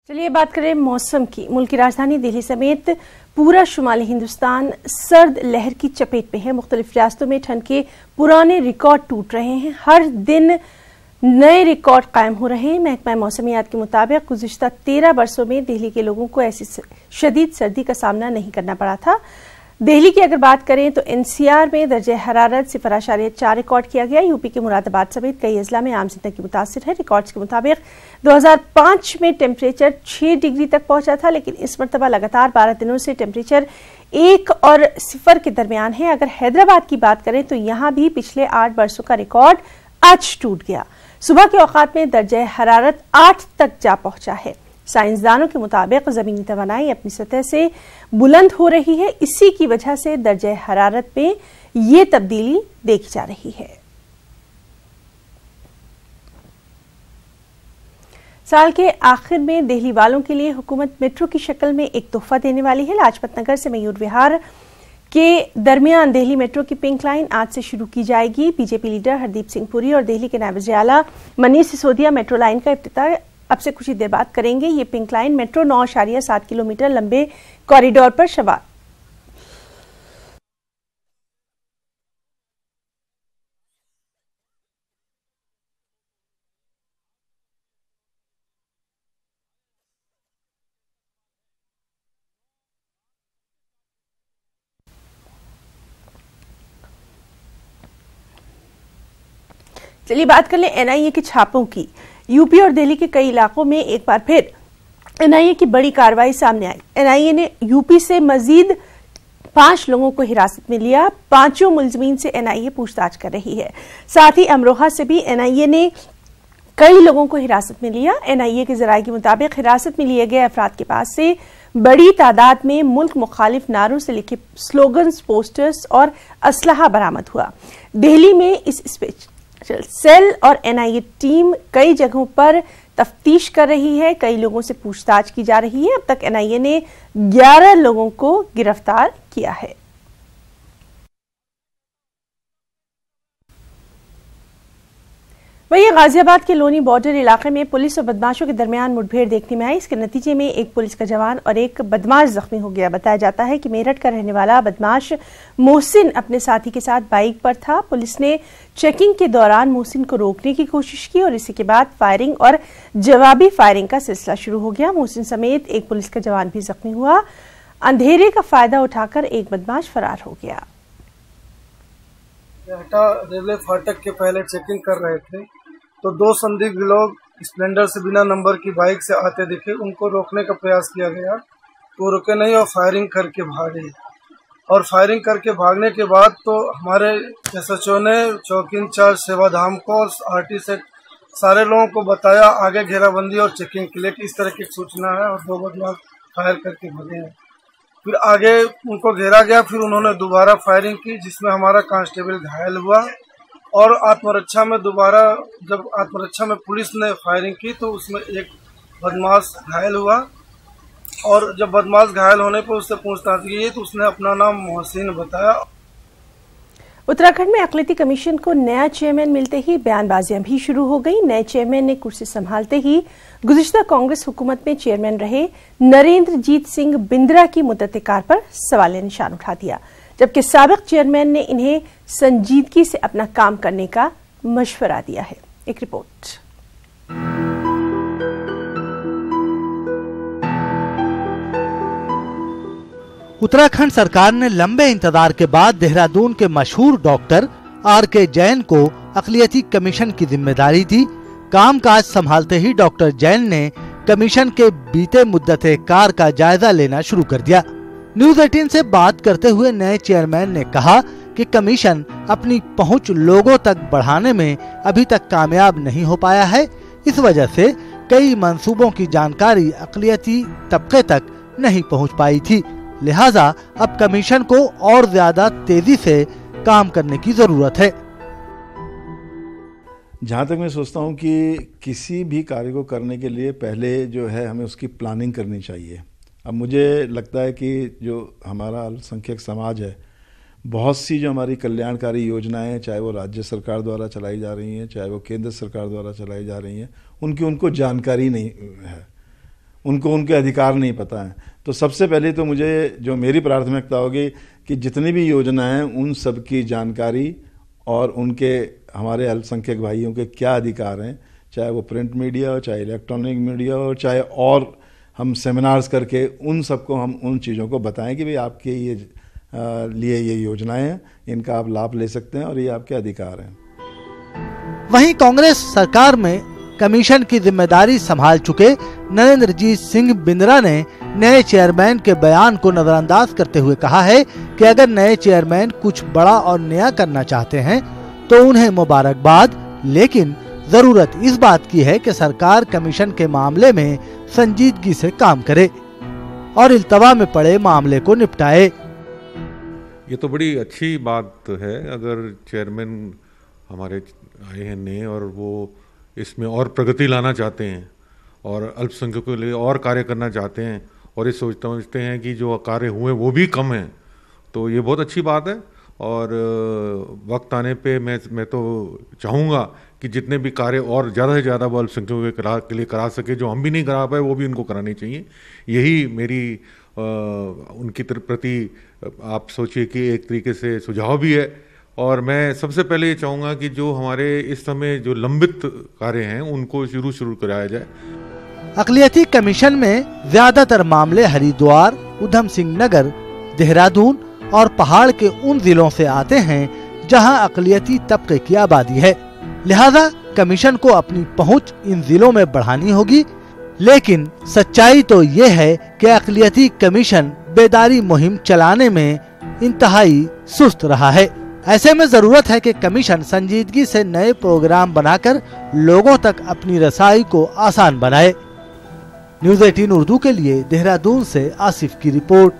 चलिए बात करें मौसम की। मुल्क की राजधानी दिल्ली समेत पूरा शुमाली हिंदुस्तान सर्द लहर की चपेट में है। मुख्तलिफ रियासतों में ठंड के पुराने रिकॉर्ड टूट रहे हैं। हर दिन नए रिकॉर्ड कायम हो रहे हैं। महकमा मौसमियात के मुताबिक गुज़िश्ता 13 बरसों में दिल्ली के लोगों को ऐसी शदीद सर्दी का सामना नहीं करना पड़ा था। दिल्ली की अगर बात करें तो एनसीआर में दर्जे हरारत 0.4 रिकॉर्ड किया गया। यूपी के मुरादाबाद समेत कई अजला में आम जिंदगी मुतासिर है। रिकॉर्ड्स के मुताबिक 2005 में टेम्परेचर 6 डिग्री तक पहुंचा था, लेकिन इस मरतबा लगातार 12 दिनों से टेम्परेचर 1 और 0 के दरमियान है। अगर हैदराबाद की बात करें तो यहां भी पिछले 8 बरसों का रिकॉर्ड आज टूट गया। सुबह के औकात में दर्जे हरारत 8 तक जा पहुंचा है। साइंसदानों के मुताबिक जमीनी तवानाई अपनी सतह से बुलंद हो रही है। इसी की वजह से दर्जे हरारत में ये तब्दीली देखी जा रही है। साल के आखिर में दिल्ली वालों के लिए हुकूमत मेट्रो की शक्ल में एक तोहफा देने वाली है। लाजपत नगर से मयूर विहार के दरमियान दिल्ली मेट्रो की पिंक लाइन आज से शुरू की जाएगी। बीजेपी लीडर हरदीप सिंह पुरी और दिल्ली के नायब वज़ीर-ए-आला मनीष सिसोदिया मेट्रो लाइन का इफ्तिताह अब से कुछ ही देर बाद करेंगे। ये पिंक लाइन मेट्रो 9.7 किलोमीटर लंबे कॉरिडोर पर सवार चलिए बात कर लें एनआईए के छापों की। यूपी और दिल्ली के कई इलाकों में एक बार फिर एनआईए की बड़ी कार्रवाई सामने आई। एनआईए ने यूपी से मजीद 5 लोगों को हिरासत में लिया। 5 मुलजमीन से एनआईए पूछताछ कर रही है। साथ ही अमरोहा से भी एनआईए ने कई लोगों को हिरासत में लिया। एनआईए के जराये के मुताबिक हिरासत में लिए गए अफराद के पास से बड़ी तादाद में मुल्क मुखालिफ नारों से लिखे स्लोगन्स, पोस्टर्स और असलहा बरामद हुआ। दिल्ली में इस स्पेशल सेल और एनआईए टीम कई जगहों पर तफ्तीश कर रही है। कई लोगों से पूछताछ की जा रही है। अब तक एनआईए ने 11 लोगों को गिरफ्तार किया है। वहीं गाजियाबाद के लोनी बॉर्डर इलाके में पुलिस और बदमाशों के दरमियान मुठभेड़ देखने में आई। इसके नतीजे में एक पुलिस का जवान और एक बदमाश जख्मी हो गया। बताया जाता है कि मेरठ का रहने वाला बदमाश मोहसिन अपने साथी के साथ बाइक पर था। पुलिस ने चेकिंग के दौरान मोहसिन को रोकने की कोशिश की और इसी के बाद फायरिंग और जवाबी फायरिंग का सिलसिला शुरू हो गया। मोहसिन समेत एक पुलिस का जवान भी जख्मी हुआ। अंधेरे का फायदा उठाकर एक बदमाश फरार हो गया। रेलवे फाटक के पहले चेकिंग कर रहे थे तो 2 संदिग्ध लोग स्प्लेंडर से बिना नंबर की बाइक से आते दिखे। उनको रोकने का प्रयास किया गया तो रुके नहीं और फायरिंग करके भागे। और फायरिंग करके भागने के बाद तो हमारे एसएचओ ने चौकी इंचार्ज सेवाधाम को और आरटी से सारे लोगों को बताया आगे घेराबंदी और चेकिंग के लिए कि इस तरह की सूचना है और 2 बदमाश फायर करके भागे हैं। फिर आगे उनको घेरा गया। फिर उन्होंने दोबारा फायरिंग की जिसमें हमारा कांस्टेबल घायल हुआ और आत्मरक्षा में दोबारा जब आत्मरक्षा में पुलिस ने फायरिंग की तो उसमें एक बदमाश घायल हुआ। और जब बदमाश घायल होने पर उससे पूछताछ की तो उसने अपना नाम मोहसिन बताया। उत्तराखंड में अक़लियती कमीशन को नया चेयरमैन मिलते ही बयानबाजियां भी शुरू हो गई। नए चेयरमैन ने कुर्सी संभालते ही गुज़िश्ता कांग्रेस हुकूमत में चेयरमैन रहे नरेंद्रजीत सिंह बिंद्रा की मुद्दत-ए-कार पर सवालिया निशान उठा दिया, जबकि साबिक चेयरमैन ने इन्हें संजीदगी से अपना काम करने का मशवरा दिया है। एक रिपोर्ट। उत्तराखंड सरकार ने लंबे इंतजार के बाद देहरादून के मशहूर डॉक्टर आर.के. जैन को अक़लियती कमीशन की जिम्मेदारी दी। कामकाज संभालते ही डॉक्टर जैन ने कमीशन के बीते मुद्दत-ए-कार का जायजा लेना शुरू कर दिया। न्यूज़ 18 से बात करते हुए नए चेयरमैन ने कहा कि कमीशन अपनी पहुंच लोगों तक बढ़ाने में अभी तक कामयाब नहीं हो पाया है। इस वजह से कई मंसूबों की जानकारी अक़लियती तबके तक नहीं पहुंच पाई थी। लिहाजा अब कमीशन को और ज्यादा तेजी से काम करने की जरूरत है। जहाँ तक मैं सोचता हूँ कि किसी भी कार्य को करने के लिए पहले जो है हमें उसकी प्लानिंग करनी चाहिए। अब मुझे लगता है कि जो हमारा अल्पसंख्यक समाज है, बहुत सी जो हमारी कल्याणकारी योजनाएं हैं, चाहे वो राज्य सरकार द्वारा चलाई जा रही हैं, चाहे वो केंद्र सरकार द्वारा चलाई जा रही हैं, उनको जानकारी नहीं है। उनको उनके अधिकार नहीं पता है। तो सबसे पहले तो मुझे जो मेरी प्राथमिकता होगी कि जितनी भी योजना हैं उन सब की जानकारी और उनके हमारे अल्पसंख्यक भाइयों के क्या अधिकार हैं, चाहे वो प्रिंट मीडिया हो, चाहे इलेक्ट्रॉनिक मीडिया हो, चाहे और हम सेमिनार्स करके उन सबको हम उन चीज़ों को बताएं कि भाई आपके ये लिए ये योजनाएं हैं, इनका आप लाभ ले सकते हैं और ये आपके अधिकार हैं। वहीं कांग्रेस सरकार में कमीशन की जिम्मेदारी संभाल चुके नरेंद्रजीत सिंह बिंद्रा ने नए चेयरमैन के बयान को नजरअंदाज करते हुए कहा है कि अगर नए चेयरमैन कुछ बड़ा और नया करना चाहते हैं तो उन्हें मुबारकबाद, लेकिन जरूरत इस बात की है कि सरकार कमीशन के मामले में संजीदगी से काम करे और इल्तवा में पड़े मामले को निपटाए। ये तो बड़ी अच्छी बात है अगर चेयरमैन हमारे आए हैं नए और वो इसमें और प्रगति लाना चाहते हैं और अल्पसंख्यकों के लिए और कार्य करना चाहते हैं और ये समझते हैं कि जो कार्य हुए वो भी कम हैं, तो ये बहुत अच्छी बात है। और वक्त आने पे मैं तो चाहूँगा कि जितने भी कार्य और ज़्यादा से ज़्यादा वो अल्पसंख्यकों के लिए करा सके, जो हम भी नहीं करा पाए वो भी उनको कराने चाहिए। यही मेरी उनकी प्रति आप सोचिए कि एक तरीके से सुझाव भी है। और मैं सबसे पहले ये चाहूँगा कि जो हमारे इस समय जो लंबित कार्य हैं उनको शुरू कराया जाए। अक़लियती कमीशन में ज्यादातर मामले हरिद्वार, उधम सिंह नगर, देहरादून और पहाड़ के उन जिलों से आते हैं जहां अक़लियती तबके की आबादी है। लिहाजा कमीशन को अपनी पहुंच इन जिलों में बढ़ानी होगी। लेकिन सच्चाई तो ये है कि अक़लियती कमीशन बेदारी मुहिम चलाने में इंतहाई सुस्त रहा है। ऐसे में जरूरत है कि कमीशन संजीदगी से नए प्रोग्राम बनाकर लोगों तक अपनी रसाई को आसान बनाए। न्यूज़ 18 उर्दू के लिए देहरादून से आसिफ की रिपोर्ट।